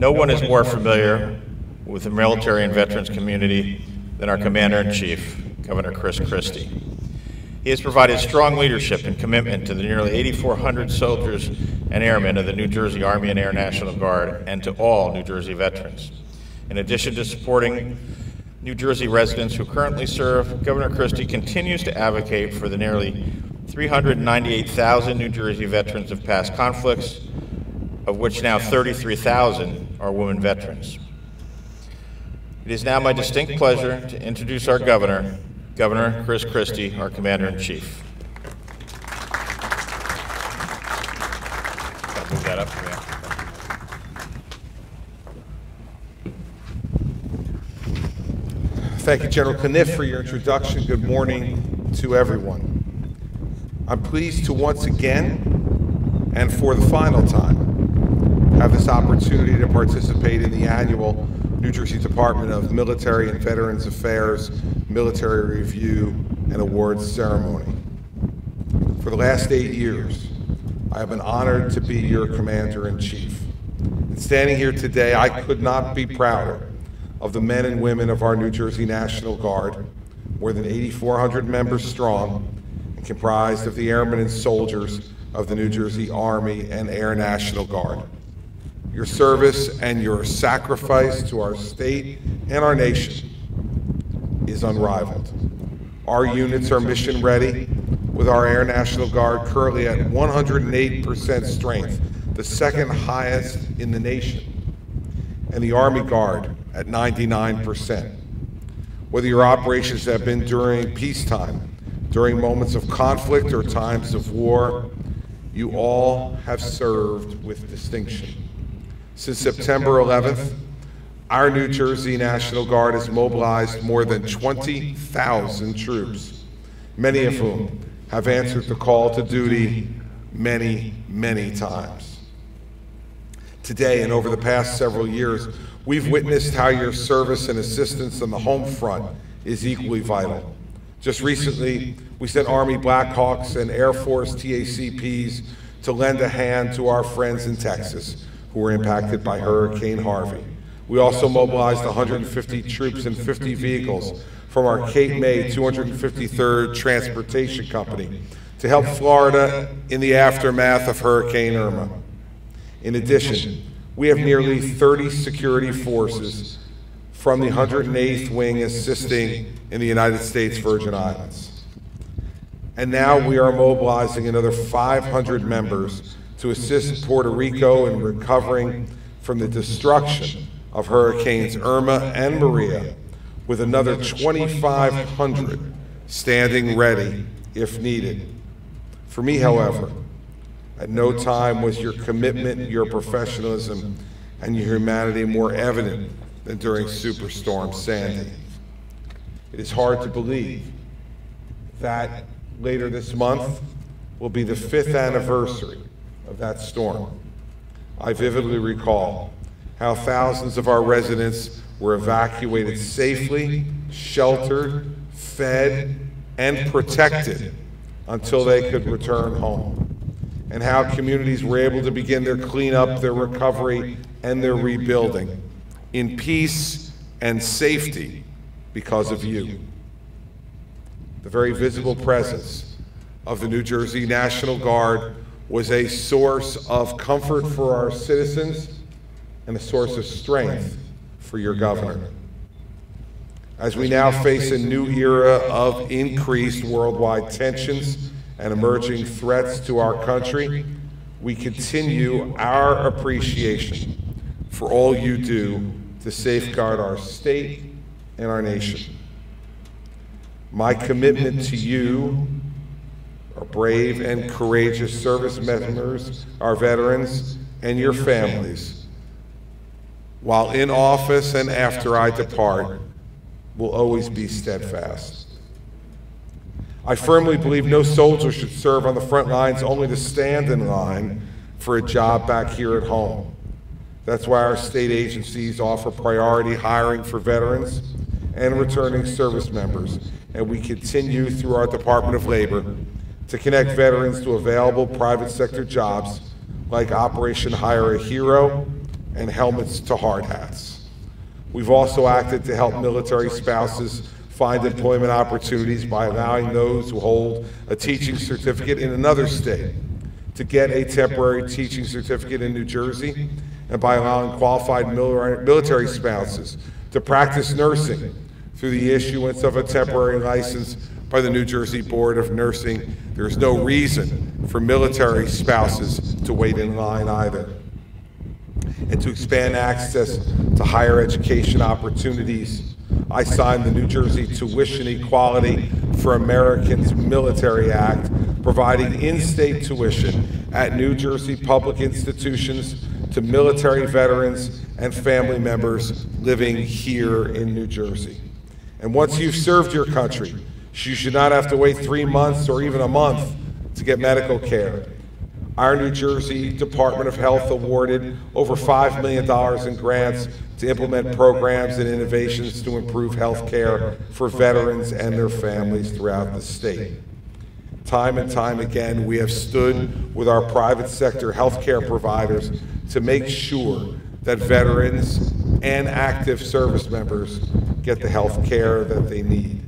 No one is more familiar with the military and veterans community than our Commander-in-Chief, Governor Chris Christie. He has provided strong leadership and commitment to the nearly 8,400 soldiers and airmen of the New Jersey Army and Air National Guard and to all New Jersey veterans. In addition to supporting New Jersey residents who currently serve, Governor Christie continues to advocate for the nearly 398,000 New Jersey veterans of past conflicts, of which now 33,000 are women veterans. It is now my distinct pleasure to introduce our Governor, Governor Chris Christie, our Commander-in-Chief. I'll move that up for you. Thank you, General Caniff, for your introduction. Good morning to everyone. I'm pleased to once again, and for the final time, have this opportunity to participate in the annual New Jersey Department of Military and Veterans Affairs Military Review and Awards Ceremony. For the last 8 years, I have been honored to be your Commander-in-Chief. And standing here today, I could not be prouder of the men and women of our New Jersey National Guard, more than 8,400 members strong, and comprised of the airmen and soldiers of the New Jersey Army and Air National Guard. Your service and your sacrifice to our state and our nation is unrivaled. Our units are mission ready, with our Air National Guard currently at 108% strength, the second highest in the nation, and the Army Guard at 99%. Whether your operations have been during peacetime, during moments of conflict, or times of war, you all have served with distinction. Since September 11th, our New Jersey National Guard has mobilized more than 20,000 troops, many of whom have answered the call to duty many, many times. Today and over the past several years, we've witnessed how your service and assistance on the home front is equally vital. Just recently, we sent Army Blackhawks and Air Force TACPs to lend a hand to our friends in Texas who were impacted by Hurricane Harvey. We also mobilized 150 troops and 50 vehicles from our Cape May 253rd Transportation Company to help Florida in the aftermath of Hurricane Irma. In addition, we have nearly 30 security forces from the 108th Wing assisting in the United States Virgin Islands. And now we are mobilizing another 500 members to assist Puerto Rico in recovering from the destruction of Hurricanes Irma and Maria, with another 2,500 standing ready if needed. For me, however, at no time was your commitment, your professionalism, and your humanity more evident than during Superstorm Sandy. It is hard to believe that later this month will be the 5th anniversary of that storm. I vividly recall how thousands of our residents were evacuated safely, sheltered, fed, and protected until they could return home, and how communities were able to begin their cleanup, their recovery, and their rebuilding in peace and safety because of you. The very visible presence of the New Jersey National Guard was a source of comfort for our citizens and a source of strength for your governor. As we now face a new era of increased worldwide tensions and emerging threats to our country, we continue our appreciation for all you do to safeguard our state and our nation. My commitment to you, our brave and courageous service members, our veterans, and your families, while in office and after I depart, will always be steadfast. I firmly believe no soldier should serve on the front lines only to stand in line for a job back here at home. That's why our state agencies offer priority hiring for veterans and returning service members, and we continue through our Department of Labor to connect veterans to available private sector jobs like Operation Hire a Hero and helmets to hard hats. We've also acted to help military spouses find employment opportunities by allowing those who hold a teaching certificate in another state to get a temporary teaching certificate in New Jersey, and by allowing qualified military spouses to practice nursing through the issuance of a temporary license by the New Jersey Board of Nursing. There's no reason for military spouses to wait in line either. And to expand access to higher education opportunities, I signed the New Jersey Tuition Equality for Americans Military Act, providing in-state tuition at New Jersey public institutions to military veterans and family members living here in New Jersey. And once you've served your country, you should not have to wait 3 months or even a month to get medical care. Our New Jersey Department of Health awarded over $5 million in grants to implement programs and innovations to improve health care for veterans and their families throughout the state. Time and time again, we have stood with our private sector healthcare providers to make sure that veterans and active service members get the health care that they need.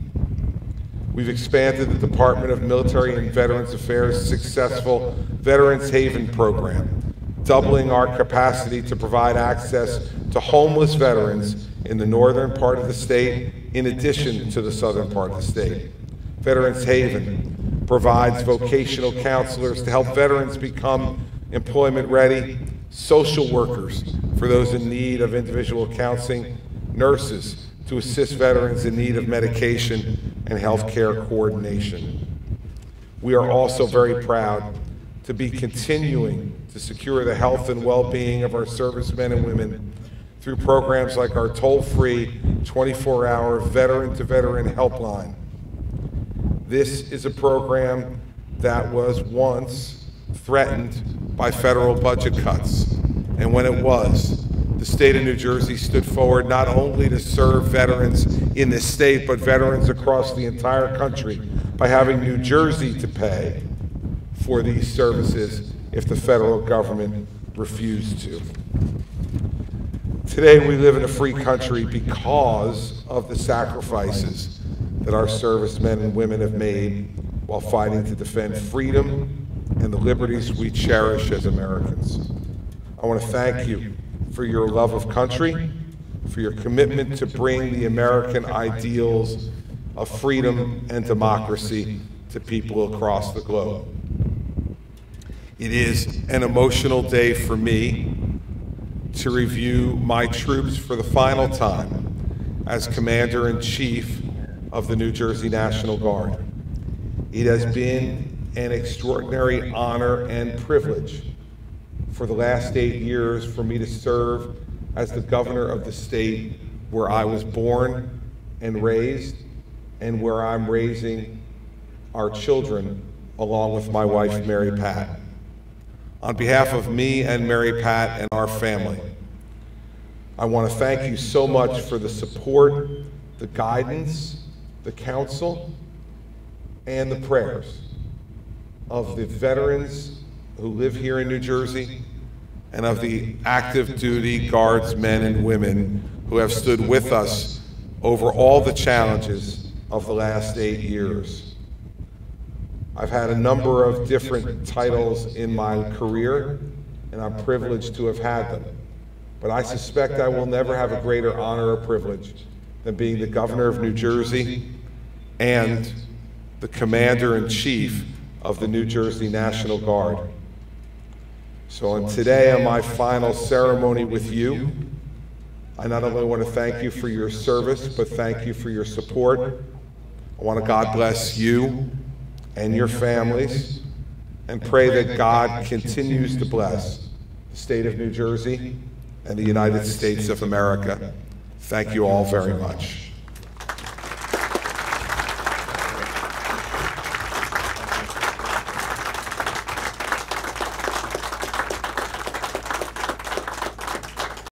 We've expanded the Department of Military and Veterans Affairs' successful Veterans Haven program, doubling our capacity to provide access to homeless veterans in the northern part of the state, in addition to the southern part of the state. Veterans Haven provides vocational counselors to help veterans become employment ready, social workers for those in need of individual counseling, nurses to assist veterans in need of medication and health care coordination. We are also very proud to be continuing to secure the health and well-being of our servicemen and women through programs like our toll-free 24-hour veteran-to-veteran helpline. This is a program that was once threatened by federal budget cuts, and when it was, the state of New Jersey stood forward not only to serve veterans in this state, but veterans across the entire country by having New Jersey to pay for these services if the federal government refused to. Today, we live in a free country because of the sacrifices that our servicemen and women have made while fighting to defend freedom and the liberties we cherish as Americans. I want to thank you for your love of country, for your commitment to bring the American ideals of freedom and democracy to people across the globe. It is an emotional day for me to review my troops for the final time as Commander-in-Chief of the New Jersey National Guard. It has been an extraordinary honor and privilege for the last 8 years for me to serve as the governor of the state where I was born and raised, and where I'm raising our children along with my wife, Mary Pat. On behalf of me and Mary Pat and our family, I want to thank you so much for the support, the guidance, the counsel, and the prayers of the veterans who live here in New Jersey and of the active duty guardsmen and women who have stood with us over all the challenges of the last 8 years. I've had a number of different titles in my career, and I'm privileged to have had them. But I suspect I will never have a greater honor or privilege than being the governor of New Jersey and the Commander-in-Chief of the New Jersey National Guard. So today, on my final ceremony with you, I not only want to thank you for your service, but thank you for your support. I want to God bless you and your families, and pray that God continues to bless the state of New Jersey and the United States of America. Thank you all very much.